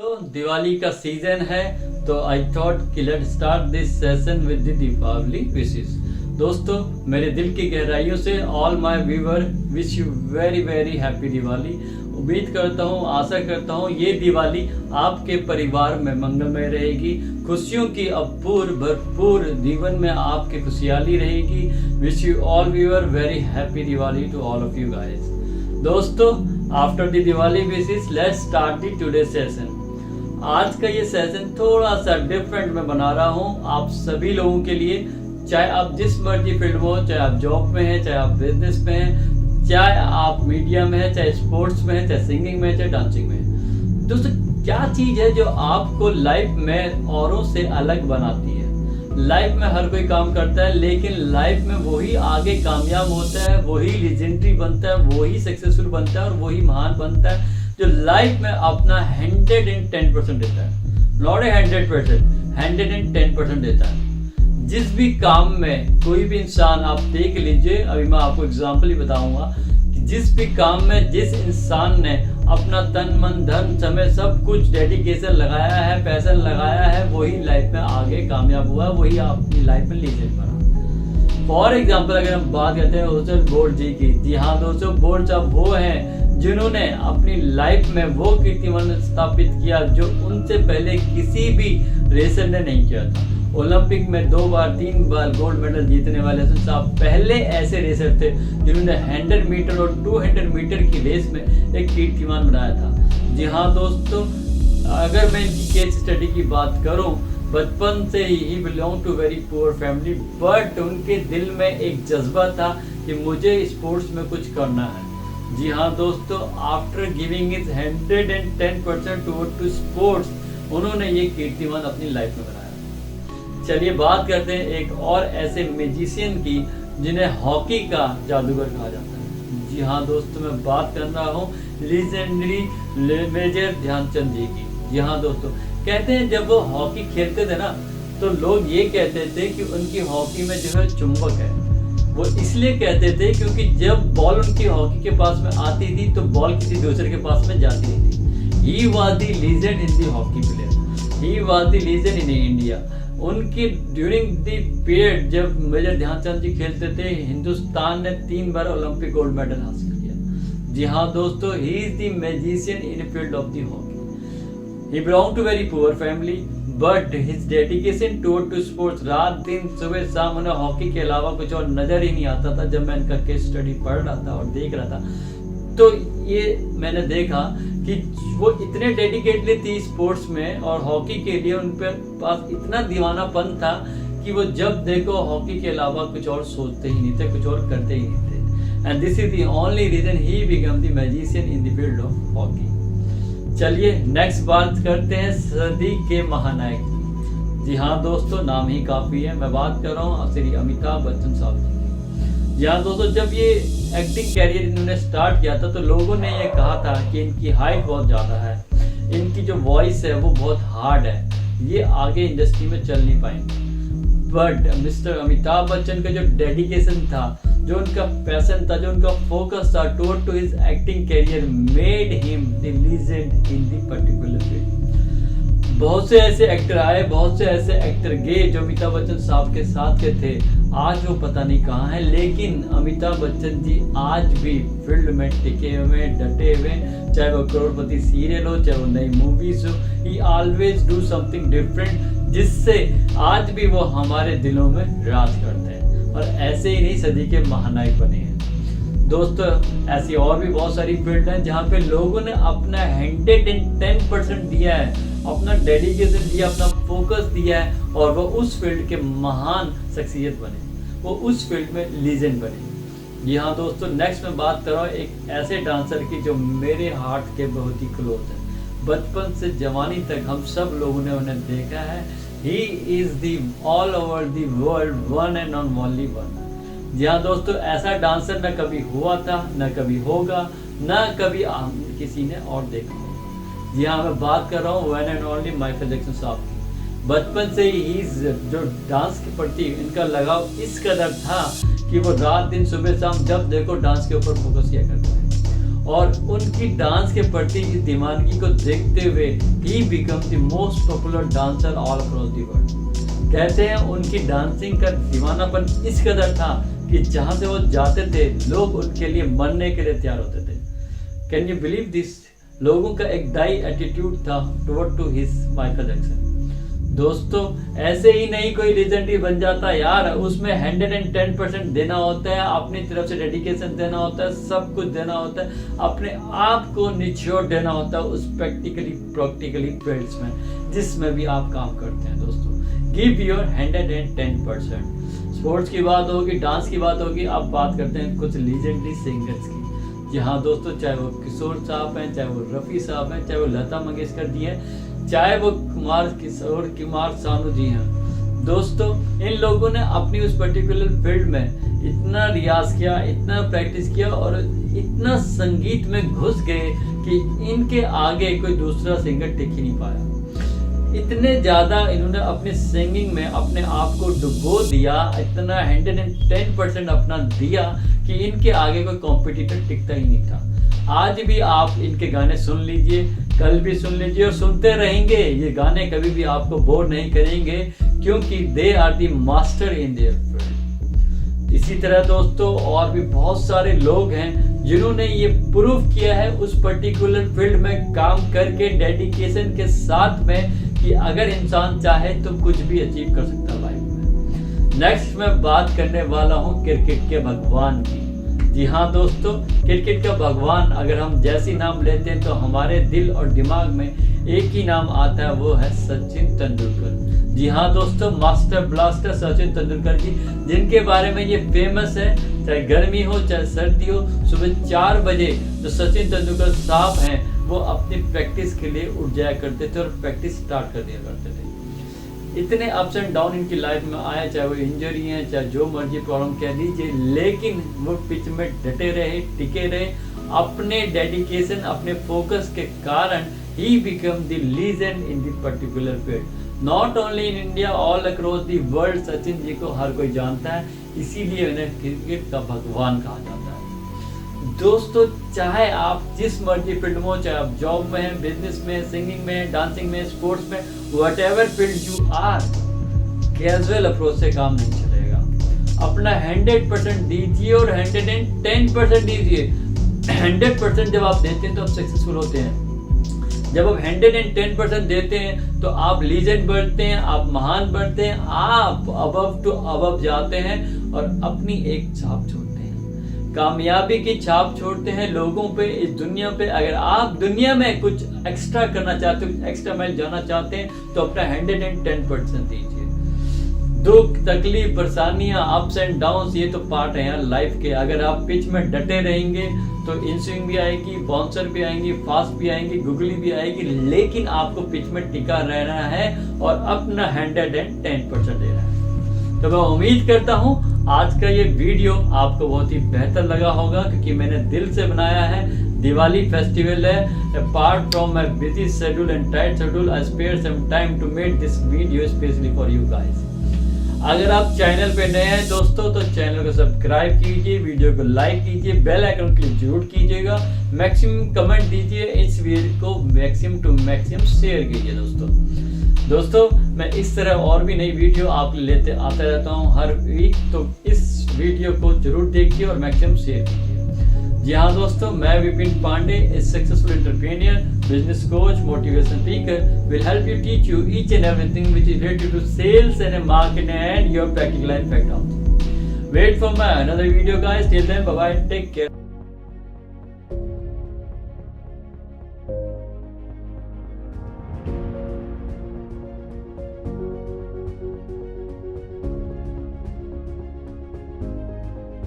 तो दिवाली का सीजन है तो आई थॉट कि let start this session with the Deepawali wishes. दोस्तों, मेरे दिल की गहराइयों से all my viewer wish you very very happy Diwali. उम्मीद करता हूँ, आशा करता हूँ ये दिवाली आपके परिवार में मंगलमय रहेगी, खुशियों की अपूर्व भरपूर जीवन में आपकी खुशहाली रहेगी। Wish you all viewer very happy Diwali to all of you guys. दोस्तों, after the Diwali wishes let's start the today session. आज का ये सेशन थोड़ा सा डिफरेंट मैं बना रहा हूँ आप सभी लोगों के लिए, चाहे आप जिस मर्जी फील्ड में हो, चाहे आप जॉब में हैं, चाहे आप बिजनेस में हैं, चाहे आप मीडिया में हैं, चाहे स्पोर्ट्स में हैं, चाहे सिंगिंग में हैं, चाहे डांसिंग में हैं। दोस्तों, क्या चीज़ है जो आपको लाइफ में औरों से अलग बनाती है? लाइफ में हर कोई काम करता है, लेकिन लाइफ में वही आगे कामयाब होता है, वही लेजेंडरी बनता है, वही सक्सेसफुल बनता है और वही महान बनता है जो लाइफ में अपना 110% देता है। नॉट 100%, 110% देता है। जिस भी काम में कोई भी इंसान, आप देख लीजिए, अभी मैं आपको एग्जांपल ही बताऊंगा कि जिस भी काम में जिस इंसान ने अपना तन मन धन समय सब कुछ डेडिकेशन लगाया है, पैसा लगाया है, वही लाइफ में आगे कामयाब हुआ, वही अपनी लाइफ में लीजेंड बना। फॉर एग्जाम्पल अगर हम बात करते हैं हुसैन बोल्ट जी की, जी हाँ दोस्तों, बोल्ट साहब वो हैं जिन्होंने अपनी लाइफ में वो कीर्तिमान स्थापित किया जो उनसे पहले किसी भी रेसर ने नहीं किया था। ओलंपिक में 2 बार 3 बार गोल्ड मेडल जीतने वाले हुसैन साहब पहले ऐसे रेसर थे जिन्होंने 100 मीटर और 200 मीटर की रेस में एक कीर्तिमान बनाया था। जी हाँ दोस्तों, अगर मैं इनकी केस स्टडी की बात करूं, बचपन से ही belong to very poor family, but उनके दिल में एक जज्बा था कि मुझे स्पोर्ट्स में कुछ करना है। जी हाँ दोस्तों, after giving is 110% to sports, उन्होंने ये कीर्तिमान अपनी लाइफ में बनाया। चलिए बात करते हैं एक और ऐसे म्यूजिशियन की जिन्हें हॉकी का जादूगर कहा जाता है। जी हाँ दोस्तों, मैं बात कर रहा हूँ लीजेंडरी मेजर ध्यानचंद जी की। जी हाँ दोस्तों, कहते हैं जब वो हॉकी खेलते थे ना तो लोग ये कहते थे कि उनकी हॉकी में जो है चुंबक है। वो इसलिए कहते थे क्योंकि जब बॉल उनकी हॉकी के पास में आती थी तो बॉल किसी दूसरे के पास में जाती नहीं थी। He was the legend in the hockey player, he was the legend in India. उनके ड्यूरिंग द पीरियड जब मेजर ध्यानचंद जी खेलते थे, हिंदुस्तान ने 3 बार ओलंपिक गोल्ड मेडल हासिल किया। जी हाँ दोस्तों, he is the magician in field of the hockey. He belonged to very poor family, but his dedication toward to sports, रात दिन सुबह शाम उन्हें हॉकी के अलावा कुछ और नजर ही नहीं आता था। जब मैं इनका केस स्टडी पढ़ रहा था और देख रहा था तो ये मैंने देखा कि वो इतने डेडिकेटली थी स्पोर्ट्स में और हॉकी के लिए उन पर पास इतना दीवानापन था कि वो जब देखो हॉकी के अलावा कुछ और सोचते ही नहीं थे, कुछ और करते ही नहीं थे। And this is the only reason he become the magician in the field of hockey. चलिए नेक्स्ट बात करते हैं सदी के महानायक की। जी हाँ दोस्तों, नाम ही काफी है, मैं बात कर रहा हूँ श्री अमिताभ बच्चन साहब की। जी हाँ दोस्तों, जब ये एक्टिंग कैरियर इन्होंने स्टार्ट किया था तो लोगों ने ये कहा था कि इनकी हाइट बहुत ज़्यादा है, इनकी जो वॉइस है वो बहुत हार्ड है, ये आगे इंडस्ट्री में चल नहीं पाएंगे। बट मिस्टर अमिताभ बच्चन का जो डेडिकेशन था, जो उनका पैशन था, जो उनका फोकस था toward to his acting career made him the legend in the particular field. बहुत से ऐसे एक्टर आए, बहुत से ऐसे एक्टर गए जो अमिताभ बच्चन साहब के साथ के थे, आज वो पता नहीं कहाँ है, लेकिन अमिताभ बच्चन जी आज भी फील्ड में टिके हुए, डटे हुए, चाहे वो करोड़पति सीरियल हो, चाहे वो नई मूवीज हो, ही ऑलवेज डू समथिंग डिफरेंट, जिससे आज भी वो हमारे दिलों में राज करते हैं और ऐसे ही नहीं सदी के महानायक बने हैं। दोस्तों, ऐसी और भी बहुत सारी फील्ड हैं जहाँ पे लोगों ने अपना 110% दिया है, अपना डेडिकेशन दिया, अपना फोकस दिया है और वो उस फील्ड के महान शख्सियत बने, वो उस फील्ड में लीजेंड बने। जी हाँ दोस्तों, नेक्स्ट मैं बात कर रहा हूँ एक ऐसे डांसर की जो मेरे हार्ट के बहुत ही क्लोज है। बचपन से जवानी तक हम सब लोगों ने उन्हें देखा है। He is the all over the world one and only one. जी हाँ दोस्तों, ऐसा डांसर न कभी हुआ था, न कभी होगा, न कभी किसी ने और देखा होगा। जी हाँ, मैं बात कर रहा हूँ one and only Michael Jackson साहब की। बचपन से ही जो डांस के प्रति इनका लगाव इस कदर था कि वो रात दिन सुबह शाम जब देखो डांस के ऊपर फोकस किया करते हैं। और उनकी डांस के प्रति इस दीवानगी को देखते हुए ही become the most popular dancer all across the world. कहते हैं उनकी डांसिंग का दीवानापन इस कदर था कि जहां से वो जाते थे लोग उनके लिए मरने के लिए तैयार होते थे। Can you believe this? लोगों का एक डाई एटीट्यूड था toward to his Michael Jackson. दोस्तों ऐसे ही नहीं कोई लेजेंडरी बन जाता यार, उसमें 110% देना होता है, अपनी तरफ से डेडिकेशन देना होता है, सब कुछ देना होता है, अपने आप को निचोड़ देना होता है उस प्रैक्टिकली फील्ड्स में जिसमें भी आप काम करते हैं। दोस्तों गिव योर 110%। स्पोर्ट्स की बात होगी, डांस की बात होगी, अब बात करते हैं कुछ लीजेंडरी सिंगर्स की। जी हाँ दोस्तों, चाहे वो किशोर साहब हैं, चाहे वो रफ़ी साहब हैं, चाहे वो लता मंगेशकर जी हैं, चाहे वो कुमार सानू जी हैं। दोस्तों इन लोगों ने अपनी उस पर्टिकुलर फील्ड में इतना रियाज किया, इतना प्रैक्टिस किया और इतना संगीत में घुस गए कि इनके आगे कोई दूसरा सिंगर टिक ही नहीं पाया। इतने ज्यादा इन्होंने अपने सिंगिंग में अपने आप को डुबो दिया, इतना 110% अपना दिया कि इनके आगे कोई कॉम्पिटिटर टिकता ही नहीं था। आज भी आप इनके गाने सुन लीजिए, कल भी सुन लीजिए और सुनते रहेंगे। ये गाने कभी भी आपको बोर नहीं करेंगे क्योंकि they are the master in their field. इसी तरह दोस्तों और भी बहुत सारे लोग हैं जिन्होंने ये प्रूव किया है उस पर्टिकुलर फील्ड में काम करके डेडिकेशन के साथ में कि अगर इंसान चाहे तो कुछ भी अचीव कर सकता है लाइफ में। नेक्स्ट मैं बात करने वाला हूँ क्रिकेट के भगवान की। जी हाँ दोस्तों, क्रिकेट का भगवान अगर हम जैसी नाम लेते हैं तो हमारे दिल और दिमाग में एक ही नाम आता है, वो है सचिन तेंदुलकर। जी हाँ दोस्तों, मास्टर ब्लास्टर सचिन तेंदुलकर जी, जिनके बारे में ये फेमस है, चाहे गर्मी हो चाहे सर्दी हो, सुबह 4 बजे जो सचिन तेंदुलकर साहब हैं वो अपनी प्रैक्टिस के लिए उठ जाया करते थे और प्रैक्टिस स्टार्ट कर दिया करते थे। इतने अप्स एंड डाउन इनकी लाइफ में आए, चाहे वो इंजरी है, चाहे जो मर्जी प्रॉब्लम कह लीजिए, लेकिन वो पिच में डटे रहे, टिके रहे। अपने डेडिकेशन, अपने फोकस के कारण he become the legend in the particular field. Not only in India, all across the world Sachin ji को हर कोई जानता है, इसीलिए उन्हें क्रिकेट का भगवान कहा जाता है। दोस्तों चाहे आप जिस मर्जी फील्ड में हो, चाहे आप जॉब में हैं, बिजनेस में, सिंगिंग में, डांसिंग में, स्पोर्ट्स में, whatever field you are, casual approach से काम नहीं चलेगा। अपना 100% दीजिए और 110% दीजिए। 100% जब आप देते हैं तो आप सक्सेसफुल होते हैं। जब आप 110% देते हैं तो आप लीजेंड बनते हैं, आप महान बनते हैं, आप अबव टू अबव जाते हैं और अपनी एक छाप छोड़ते हैं, कामयाबी की छाप छोड़ते हैं लोगों पे, इस दुनिया पे। अगर आप दुनिया में कुछ एक्स्ट्रा करना चाहते हो, एक्स्ट्रा माइल जाना चाहते हैं तो अपना 110% दीजिए। दुख, तकलीफ, परेशानियां, अप्स एंड डाउन्स, ये तो पार्ट है यार लाइफ के। अगर आप पिच में डटे रहेंगे तो इनस्विंग भी आएगी, बाउंसर भी आएंगी, फास्ट भी आएंगी, गुगली भी आएगी, लेकिन आपको पिच में टिका रहना है और अपना 110% देना है। तो मैं उम्मीद करता हूँ आज का ये वीडियो आपको बहुत ही बेहतर लगा होगा, क्योंकि मैंने दिल से बनाया है। दिवाली फेस्टिवल है। Apart from my busy schedule and tight schedule, I spare some time to make this video specially for you guys. अगर आप चैनल पे नए हैं दोस्तों तो चैनल को सब्सक्राइब कीजिए, वीडियो को लाइक कीजिए, बेल आइकन क्लिक जरूर कीजिएगा, मैक्सिमम कमेंट दीजिए, इस वीडियो को मैक्सिमम टू मैक्सिमम शेयर कीजिए। दोस्तों मैं इस तरह और भी नई वीडियो आप लेते आता रहता हूँ हर वीक, तो इस वीडियो को जरूर देखिए और मैक्सिमम शेयर कीजिए। जी हाँ दोस्तों, मैं Vipin Pandey, a successful entrepreneur, business coach, motivation speaker, will help you teach you each and everything which is related to sales and marketing and your practical life background. Wait for my another video guys. Till then, bye bye, take care.